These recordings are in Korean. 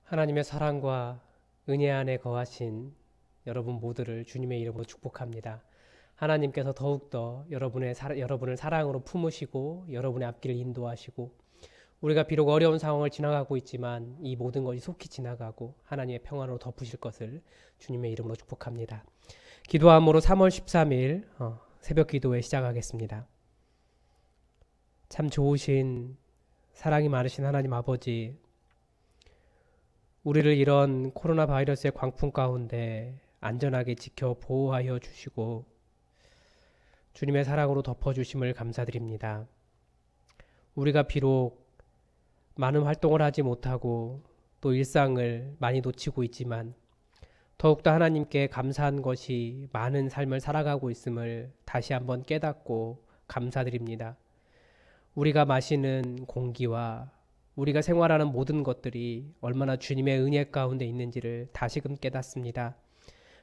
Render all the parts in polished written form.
하나님의 사랑과 은혜 안에 거하신 여러분 모두를 주님의 이름으로 축복합니다. 하나님께서 더욱더 여러분을 사랑으로 품으시고 여러분의 앞길을 인도하시고, 우리가 비록 어려운 상황을 지나가고 있지만 이 모든 것이 속히 지나가고 하나님의 평안으로 덮으실 것을 주님의 이름으로 축복합니다. 기도함으로 3월 13일 새벽 기도회 시작하겠습니다. 참 좋으신 사랑이 많으신 하나님 아버지, 우리를 이런 코로나 바이러스의 광풍 가운데 안전하게 지켜 보호하여 주시고 주님의 사랑으로 덮어주심을 감사드립니다. 우리가 비록 많은 활동을 하지 못하고 또 일상을 많이 놓치고 있지만 더욱더 하나님께 감사한 것이 많은 삶을 살아가고 있음을 다시 한번 깨닫고 감사드립니다. 우리가 마시는 공기와 우리가 생활하는 모든 것들이 얼마나 주님의 은혜 가운데 있는지를 다시금 깨닫습니다.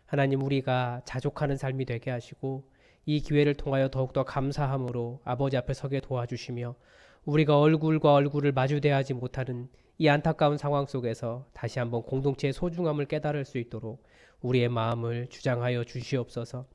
하나님, 우리가 자족하는 삶이 되게 하시고 이 기회를 통하여 더욱더 감사함으로 아버지 앞에 서게 도와주시며, 우리가 얼굴과 얼굴을 마주대하지 못하는 이 안타까운 상황 속에서 다시 한번 공동체의 소중함을 깨달을 수 있도록 우리의 마음을 주장하여 주시옵소서.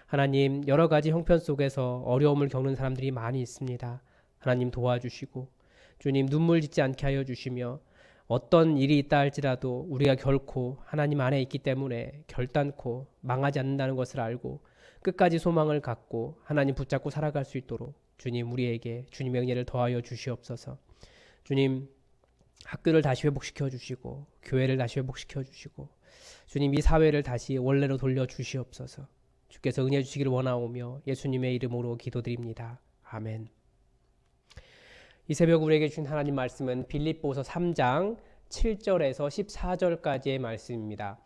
하나님, 여러 가지 형편 속에서 어려움을 겪는 사람들이 많이 있습니다. 하나님 도와주시고 주님 눈물 짓지 않게 하여 주시며, 어떤 일이 있다 할지라도 우리가 결코 하나님 안에 있기 때문에 결단코 망하지 않는다는 것을 알고 끝까지 소망을 갖고 하나님 붙잡고 살아갈 수 있도록 주님 우리에게 주님의 은혜를 더하여 주시옵소서. 주님, 학교를 다시 회복시켜 주시고 교회를 다시 회복시켜 주시고 주님 이 사회를 다시 원래로 돌려 주시옵소서. 주께서 은혜 주시기를 원하오며 예수님의 이름으로 기도드립니다. 아멘. 이 새벽 우리에게 주신 하나님 말씀은 빌립보서 3장 7절에서 14절까지의 말씀입니다.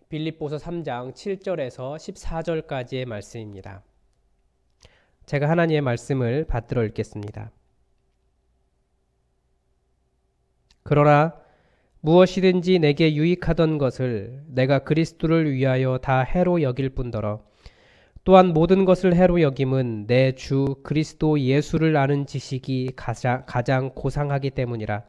빌립보서 3장 7절에서 14절까지의 말씀입니다. 제가 하나님의 말씀을 받들어 읽겠습니다. 그러나 무엇이든지 내게 유익하던 것을 내가 그리스도를 위하여 다 해로 여길 뿐더러 또한 모든 것을 해로 여김은 내 주 그리스도 예수를 아는 지식이 가장 고상하기 때문이라.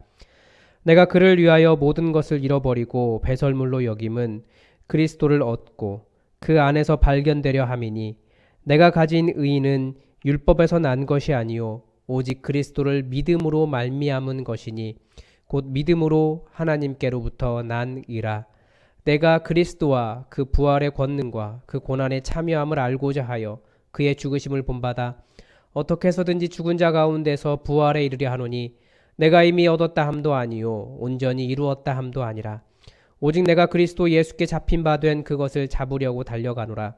내가 그를 위하여 모든 것을 잃어버리고 배설물로 여김은 그리스도를 얻고 그 안에서 발견되려 함이니, 내가 가진 의는 율법에서 난 것이 아니요 오직 그리스도를 믿음으로 말미암은 것이니 곧 믿음으로 하나님께로부터 난 의라. 내가 그리스도와 그 부활의 권능과 그 고난의 참여함을 알고자 하여 그의 죽으심을 본받아 어떻게 해서든지 죽은 자 가운데서 부활에 이르려 하노니, 내가 이미 얻었다 함도 아니요 온전히 이루었다 함도 아니라 오직 내가 그리스도 예수께 잡힌 바 된 그것을 잡으려고 달려가노라.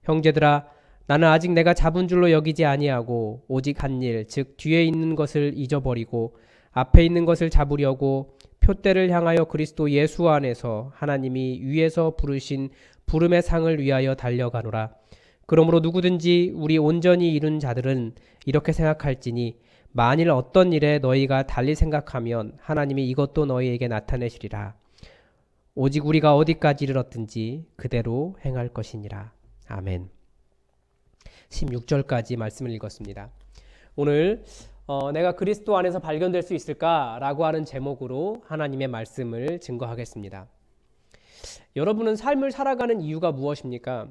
형제들아, 나는 아직 내가 잡은 줄로 여기지 아니하고 오직 한 일, 즉 뒤에 있는 것을 잊어버리고 앞에 있는 것을 잡으려고 표대를 향하여 그리스도 예수 안에서 하나님이 위에서 부르신 부름의 상을 위하여 달려가노라. 그러므로 누구든지 우리 온전히 이룬 자들은 이렇게 생각할지니, 만일 어떤 일에 너희가 달리 생각하면 하나님이 이것도 너희에게 나타내시리라. 오직 우리가 어디까지 이르렀든지 그대로 행할 것이니라. 아멘. 16절까지 말씀을 읽었습니다. 오늘 내가 그리스도 안에서 발견될 수 있을까라고 하는 제목으로 하나님의 말씀을 증거하겠습니다. 여러분은 삶을 살아가는 이유가 무엇입니까?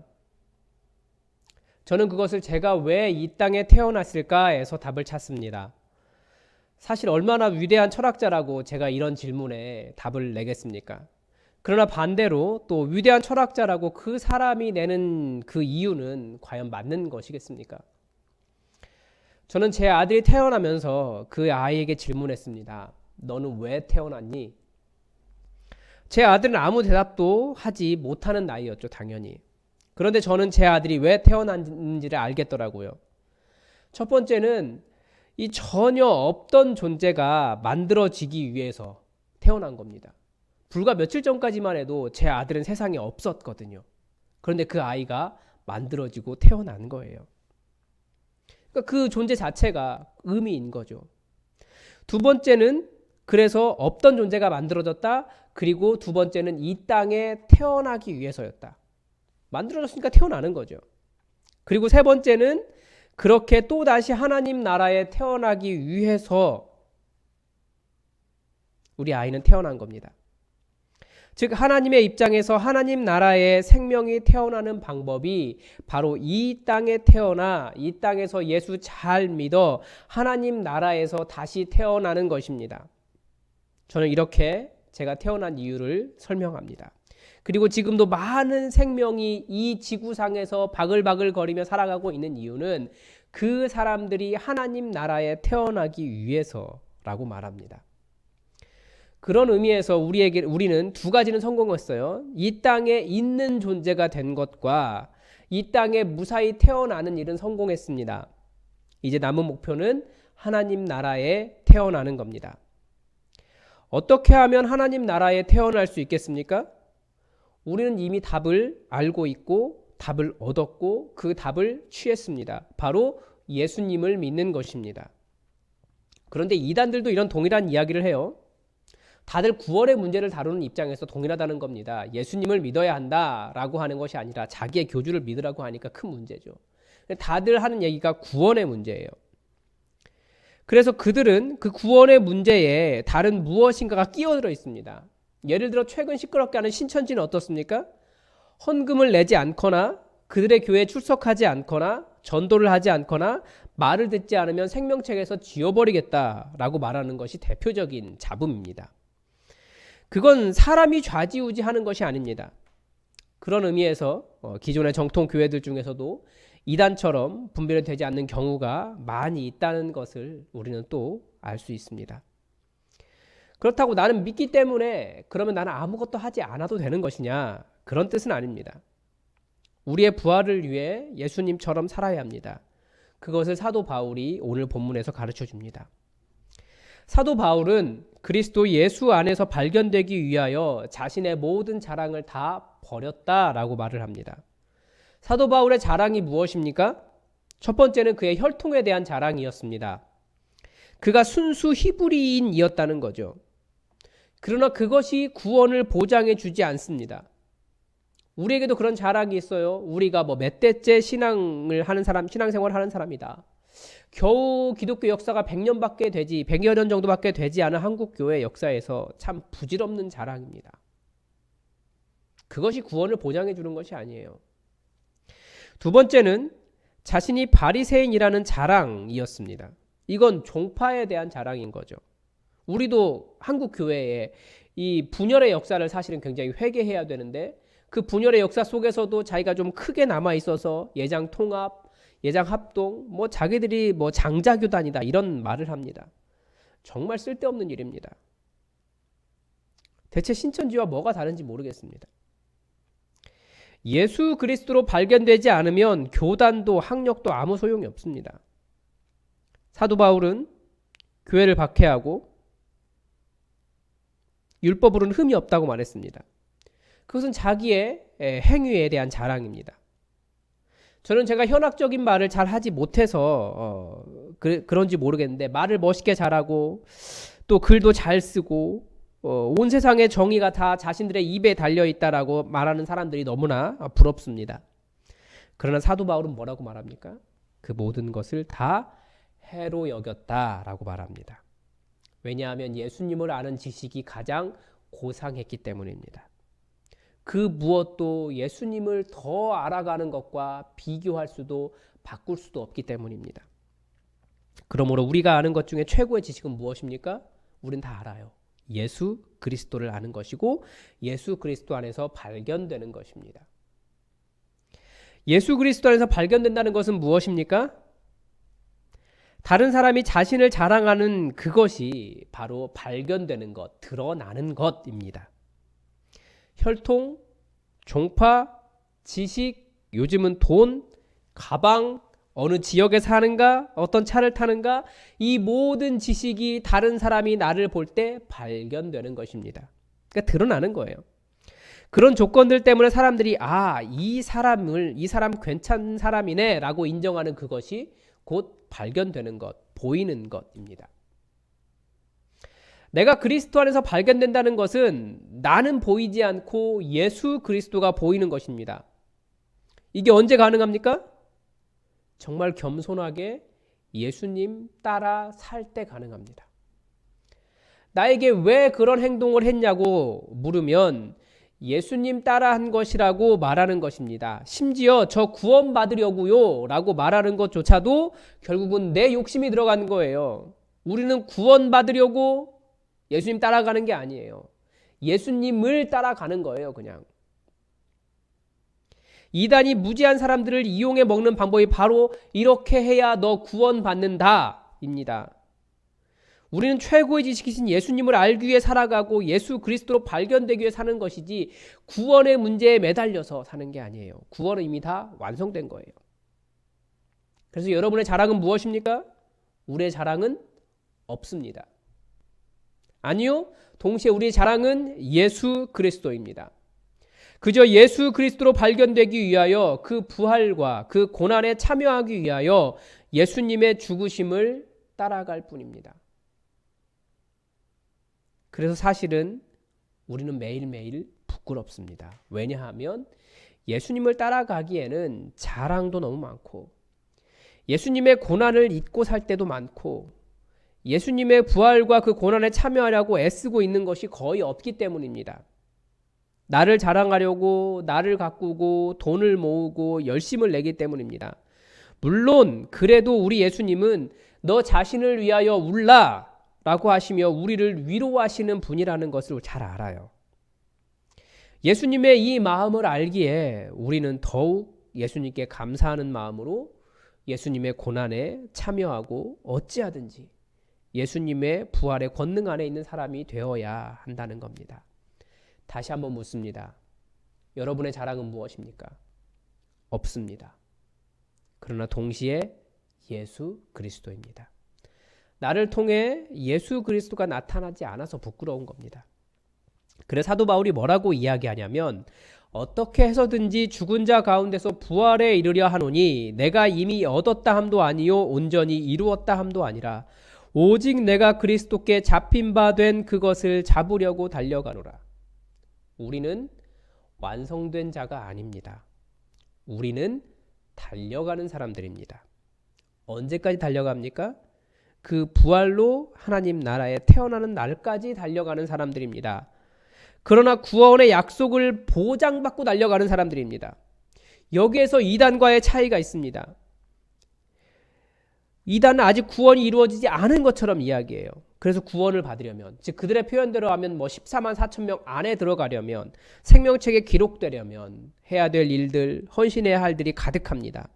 저는 그것을 제가 왜 이 땅에 태어났을까에서 답을 찾습니다. 사실 얼마나 위대한 철학자라고 제가 이런 질문에 답을 내겠습니까? 그러나 반대로 또 위대한 철학자라고 그 사람이 내는 그 이유는 과연 맞는 것이겠습니까? 저는 제 아들이 태어나면서 그 아이에게 질문했습니다. 너는 왜 태어났니? 제 아들은 아무 대답도 하지 못하는 나이였죠, 당연히. 그런데 저는 제 아들이 왜 태어났는지를 알겠더라고요. 첫 번째는 이 전혀 없던 존재가 만들어지기 위해서 태어난 겁니다. 불과 며칠 전까지만 해도 제 아들은 세상에 없었거든요. 그런데 그 아이가 만들어지고 태어난 거예요. 그 존재 자체가 의미인 거죠. 두 번째는 그래서 없던 존재가 만들어졌다. 그리고 두 번째는 이 땅에 태어나기 위해서였다. 만들어졌으니까 태어나는 거죠. 그리고 세 번째는 그렇게 또다시 하나님 나라에 태어나기 위해서 우리 아이는 태어난 겁니다. 즉 하나님의 입장에서 하나님 나라의 생명이 태어나는 방법이 바로 이 땅에 태어나 이 땅에서 예수 잘 믿어 하나님 나라에서 다시 태어나는 것입니다. 저는 이렇게 제가 태어난 이유를 설명합니다. 그리고 지금도 많은 생명이 이 지구상에서 바글바글 거리며 살아가고 있는 이유는 그 사람들이 하나님 나라에 태어나기 위해서라고 말합니다. 그런 의미에서 우리는 두 가지는 성공했어요. 이 땅에 있는 존재가 된 것과 이 땅에 무사히 태어나는 일은 성공했습니다. 이제 남은 목표는 하나님 나라에 태어나는 겁니다. 어떻게 하면 하나님 나라에 태어날 수 있겠습니까? 우리는 이미 답을 알고 있고 답을 얻었고 그 답을 취했습니다. 바로 예수님을 믿는 것입니다. 그런데 이단들도 이런 동일한 이야기를 해요. 다들 구원의 문제를 다루는 입장에서 동일하다는 겁니다. 예수님을 믿어야 한다라고 하는 것이 아니라 자기의 교주를 믿으라고 하니까 큰 문제죠. 다들 하는 얘기가 구원의 문제예요. 그래서 그들은 그 구원의 문제에 다른 무엇인가가 끼어들어 있습니다. 예를 들어 최근 시끄럽게 하는 신천지는 어떻습니까? 헌금을 내지 않거나 그들의 교회에 출석하지 않거나 전도를 하지 않거나 말을 듣지 않으면 생명책에서 지워버리겠다라고 말하는 것이 대표적인 잡음입니다. 그건 사람이 좌지우지하는 것이 아닙니다. 그런 의미에서 기존의 정통 교회들 중에서도 이단처럼 분별이 되지 않는 경우가 많이 있다는 것을 우리는 또 알 수 있습니다. 그렇다고 나는 믿기 때문에 그러면 나는 아무것도 하지 않아도 되는 것이냐? 그런 뜻은 아닙니다. 우리의 부활을 위해 예수님처럼 살아야 합니다. 그것을 사도 바울이 오늘 본문에서 가르쳐 줍니다. 사도 바울은 그리스도 예수 안에서 발견되기 위하여 자신의 모든 자랑을 다 버렸다라고 말을 합니다. 사도 바울의 자랑이 무엇입니까? 첫 번째는 그의 혈통에 대한 자랑이었습니다. 그가 순수 히브리인이었다는 거죠. 그러나 그것이 구원을 보장해 주지 않습니다. 우리에게도 그런 자랑이 있어요. 우리가 몇 대째 신앙생활 하는 사람이다. 겨우 기독교 역사가 100여 년 정도밖에 되지 않은 한국 교회 역사에서 참 부질없는 자랑입니다. 그것이 구원을 보장해 주는 것이 아니에요. 두 번째는 자신이 바리새인이라는 자랑이었습니다. 이건 종파에 대한 자랑인 거죠. 우리도 한국 교회에 이 분열의 역사를 사실은 굉장히 회개해야 되는데 그 분열의 역사 속에서도 자기가 좀 크게 남아 있어서 예장 통합, 예장 합동, 자기들이 장자교단이다 이런 말을 합니다. 정말 쓸데없는 일입니다. 대체 신천지와 뭐가 다른지 모르겠습니다. 예수 그리스도로 발견되지 않으면 교단도 학력도 아무 소용이 없습니다. 사도 바울은 교회를 박해하고 율법으로는 흠이 없다고 말했습니다. 그것은 자기의 행위에 대한 자랑입니다. 저는 제가 현학적인 말을 잘 하지 못해서 그런지 모르겠는데 말을 멋있게 잘하고 또 글도 잘 쓰고 온 세상의 정의가 다 자신들의 입에 달려있다라고 말하는 사람들이 너무나 부럽습니다. 그러나 사도 바울은 뭐라고 말합니까? 그 모든 것을 다 해로 여겼다라고 말합니다. 왜냐하면 예수님을 아는 지식이 가장 고상했기 때문입니다. 그 무엇도 예수님을 더 알아가는 것과 비교할 수도 바꿀 수도 없기 때문입니다. 그러므로 우리가 아는 것 중에 최고의 지식은 무엇입니까? 우린 다 알아요. 예수 그리스도를 아는 것이고 예수 그리스도 안에서 발견되는 것입니다. 예수 그리스도 안에서 발견된다는 것은 무엇입니까? 다른 사람이 자신을 자랑하는 그것이 바로 발견되는 것, 드러나는 것입니다. 혈통, 종파, 지식, 요즘은 돈, 가방, 어느 지역에 사는가, 어떤 차를 타는가, 이 모든 지식이 다른 사람이 나를 볼 때 발견되는 것입니다. 그러니까 드러나는 거예요. 그런 조건들 때문에 사람들이 이 사람 괜찮은 사람이네 라고 인정하는 그것이 곧 발견되는 것, 보이는 것입니다. 내가 그리스도 안에서 발견된다는 것은 나는 보이지 않고 예수 그리스도가 보이는 것입니다. 이게 언제 가능합니까? 정말 겸손하게 예수님 따라 살 때 가능합니다. 나에게 왜 그런 행동을 했냐고 물으면 예수님 따라한 것이라고 말하는 것입니다. 심지어 저 구원받으려고요 라고 말하는 것조차도 결국은 내 욕심이 들어간 거예요. 우리는 구원받으려고 예수님 따라가는 게 아니에요. 예수님을 따라가는 거예요, 그냥. 이단이 무지한 사람들을 이용해 먹는 방법이 바로 이렇게 해야 너 구원받는다 입니다. 우리는 최고의 지식이신 예수님을 알기 위해 살아가고 예수 그리스도로 발견되기 위해 사는 것이지 구원의 문제에 매달려서 사는 게 아니에요. 구원은 이미 다 완성된 거예요. 그래서 여러분의 자랑은 무엇입니까? 우리의 자랑은 없습니다. 아니요. 동시에 우리의 자랑은 예수 그리스도입니다. 그저 예수 그리스도로 발견되기 위하여 그 부활과 그 고난에 참여하기 위하여 예수님의 죽으심을 따라갈 뿐입니다. 그래서 사실은 우리는 매일매일 부끄럽습니다. 왜냐하면 예수님을 따라가기에는 자랑도 너무 많고 예수님의 고난을 잊고 살 때도 많고 예수님의 부활과 그 고난에 참여하려고 애쓰고 있는 것이 거의 없기 때문입니다. 나를 자랑하려고 나를 가꾸고 돈을 모으고 열심을 내기 때문입니다. 물론 그래도 우리 예수님은 너 자신을 위하여 울라 라고 하시며 우리를 위로하시는 분이라는 것을 잘 알아요. 예수님의 이 마음을 알기에 우리는 더욱 예수님께 감사하는 마음으로 예수님의 고난에 참여하고 어찌하든지 예수님의 부활의 권능 안에 있는 사람이 되어야 한다는 겁니다. 다시 한번 묻습니다. 여러분의 자랑은 무엇입니까? 없습니다. 그러나 동시에 예수 그리스도입니다. 나를 통해 예수 그리스도가 나타나지 않아서 부끄러운 겁니다. 그래서 사도 바울이 뭐라고 이야기하냐면 어떻게 해서든지 죽은 자 가운데서 부활에 이르려 하노니 내가 이미 얻었다 함도 아니요 온전히 이루었다 함도 아니라 오직 내가 그리스도께 잡힌 바 된 그것을 잡으려고 달려가노라. 우리는 완성된 자가 아닙니다. 우리는 달려가는 사람들입니다. 언제까지 달려갑니까? 그 부활로 하나님 나라에 태어나는 날까지 달려가는 사람들입니다. 그러나 구원의 약속을 보장받고 달려가는 사람들입니다. 여기에서 이단과의 차이가 있습니다. 이단은 아직 구원이 이루어지지 않은 것처럼 이야기해요. 그래서 구원을 받으려면, 즉 그들의 표현대로 하면 14만 4천 명 안에 들어가려면, 생명책에 기록되려면 해야 될 일들, 헌신해야 할 일들이 가득합니다.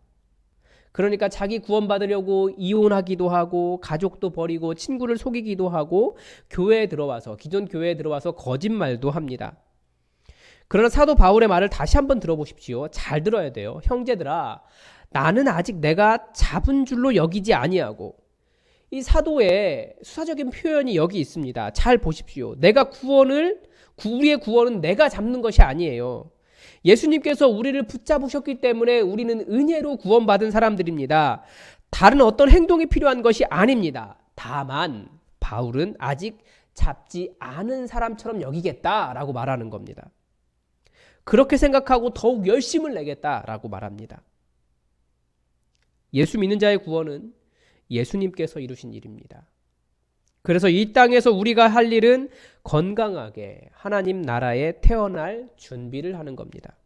그러니까 자기 구원받으려고 이혼하기도 하고 가족도 버리고 친구를 속이기도 하고 교회에 들어와서 기존 교회에 들어와서 거짓말도 합니다. 그러나 사도 바울의 말을 다시 한번 들어보십시오. 잘 들어야 돼요. 형제들아, 나는 아직 내가 잡은 줄로 여기지 아니하고. 이 사도의 수사적인 표현이 여기 있습니다. 잘 보십시오. 우리의 구원은 내가 잡는 것이 아니에요. 예수님께서 우리를 붙잡으셨기 때문에 우리는 은혜로 구원받은 사람들입니다. 다른 어떤 행동이 필요한 것이 아닙니다. 다만 바울은 아직 잡지 않은 사람처럼 여기겠다라고 말하는 겁니다. 그렇게 생각하고 더욱 열심을 내겠다라고 말합니다. 예수 믿는 자의 구원은 예수님께서 이루신 일입니다. 그래서 이 땅에서 우리가 할 일은 건강하게 하나님 나라에 태어날 준비를 하는 겁니다.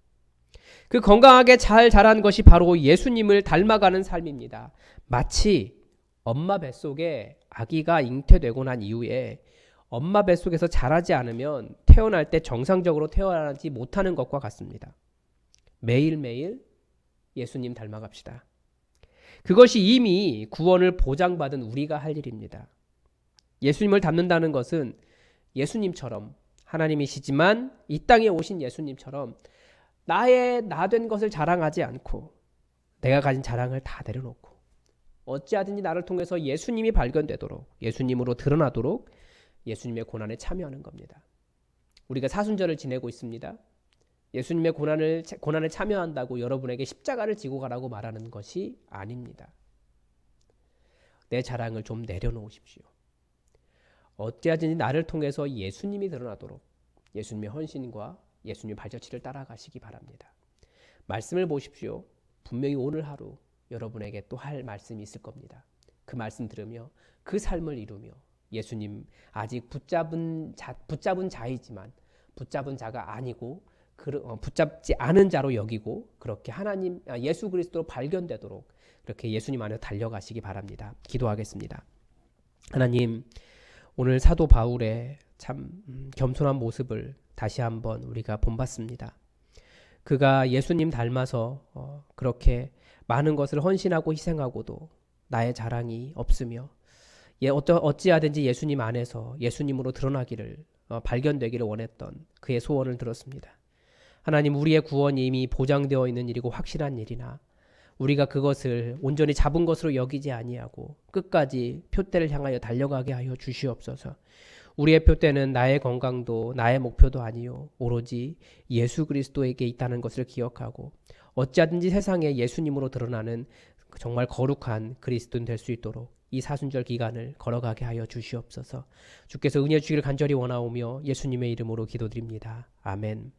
그 건강하게 잘 자란 것이 바로 예수님을 닮아가는 삶입니다. 마치 엄마 뱃속에 아기가 잉태되고 난 이후에 엄마 뱃속에서 자라지 않으면 태어날 때 정상적으로 태어나지 못하는 것과 같습니다. 매일매일 예수님 닮아갑시다. 그것이 이미 구원을 보장받은 우리가 할 일입니다. 예수님을 닮는다는 것은 예수님처럼 하나님이시지만 이 땅에 오신 예수님처럼 나의 나된 것을 자랑하지 않고 내가 가진 자랑을 다 내려놓고 어찌하든지 나를 통해서 예수님이 발견되도록 예수님으로 드러나도록 예수님의 고난에 참여하는 겁니다. 우리가 사순절을 지내고 있습니다. 예수님의 고난에 참여한다고 여러분에게 십자가를 지고 가라고 말하는 것이 아닙니다. 내 자랑을 좀 내려놓으십시오. 어찌하든지 나를 통해서 예수님이 드러나도록 예수님의 헌신과 예수님의 발자취를 따라가시기 바랍니다. 말씀을 보십시오. 분명히 오늘 하루 여러분에게 또 할 말씀이 있을 겁니다. 그 말씀 들으며 그 삶을 이루며 예수님 아직 붙잡은 자이지만 붙잡은 자가 아니고 붙잡지 않은 자로 여기고 그렇게 예수 그리스도로 발견되도록 그렇게 예수님 안에 달려가시기 바랍니다. 기도하겠습니다. 하나님, 오늘 사도 바울의 참 겸손한 모습을 다시 한번 우리가 본받습니다. 그가 예수님 닮아서 그렇게 많은 것을 헌신하고 희생하고도 나의 자랑이 없으며 어찌하든지 예수님 안에서 예수님으로 드러나기를 발견되기를 원했던 그의 소원을 들었습니다. 하나님, 우리의 구원이 이미 보장되어 있는 일이고 확실한 일이나 우리가 그것을 온전히 잡은 것으로 여기지 아니하고 끝까지 표대를 향하여 달려가게 하여 주시옵소서. 우리의 표대는 나의 건강도 나의 목표도 아니요 오로지 예수 그리스도에게 있다는 것을 기억하고 어찌하든지 세상에 예수님으로 드러나는 정말 거룩한 그리스도인 될 수 있도록 이 사순절 기간을 걸어가게 하여 주시옵소서. 주께서 은혜 주시기를 간절히 원하오며 예수님의 이름으로 기도드립니다. 아멘.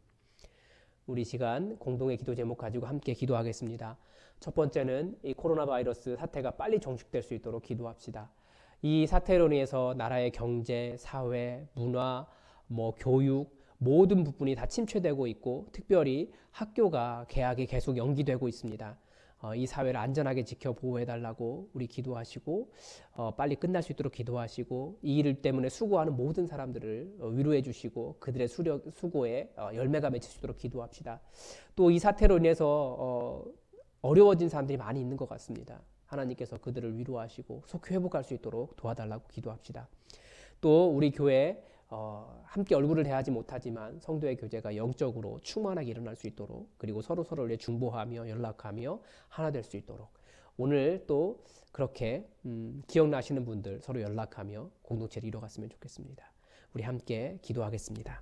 우리 시간 공동의 기도 제목 가지고 함께 기도하겠습니다. 첫 번째는 이 코로나 바이러스 사태가 빨리 종식될 수 있도록 기도합시다. 이 사태로 인해서 나라의 경제, 사회, 문화, 교육 모든 부분이 다 침체되고 있고 특별히 학교가 개학이 계속 연기되고 있습니다. 이 사회를 안전하게 지켜 보호해달라고 우리 기도하시고 빨리 끝날 수 있도록 기도하시고 이 일 때문에 수고하는 모든 사람들을 위로해 주시고 그들의 수고에 열매가 맺힐 수 있도록 기도합시다. 또 이 사태로 인해서 어려워진 사람들이 많이 있는 것 같습니다. 하나님께서 그들을 위로하시고 속히 회복할 수 있도록 도와달라고 기도합시다. 또 우리 교회 함께 얼굴을 대하지 못하지만 성도의 교제가 영적으로 충만하게 일어날 수 있도록 그리고 서로서로를 위해 중보하며 연락하며 하나 될 수 있도록 오늘 또 그렇게 기억나시는 분들 서로 연락하며 공동체를 이뤄갔으면 좋겠습니다. 우리 함께 기도하겠습니다.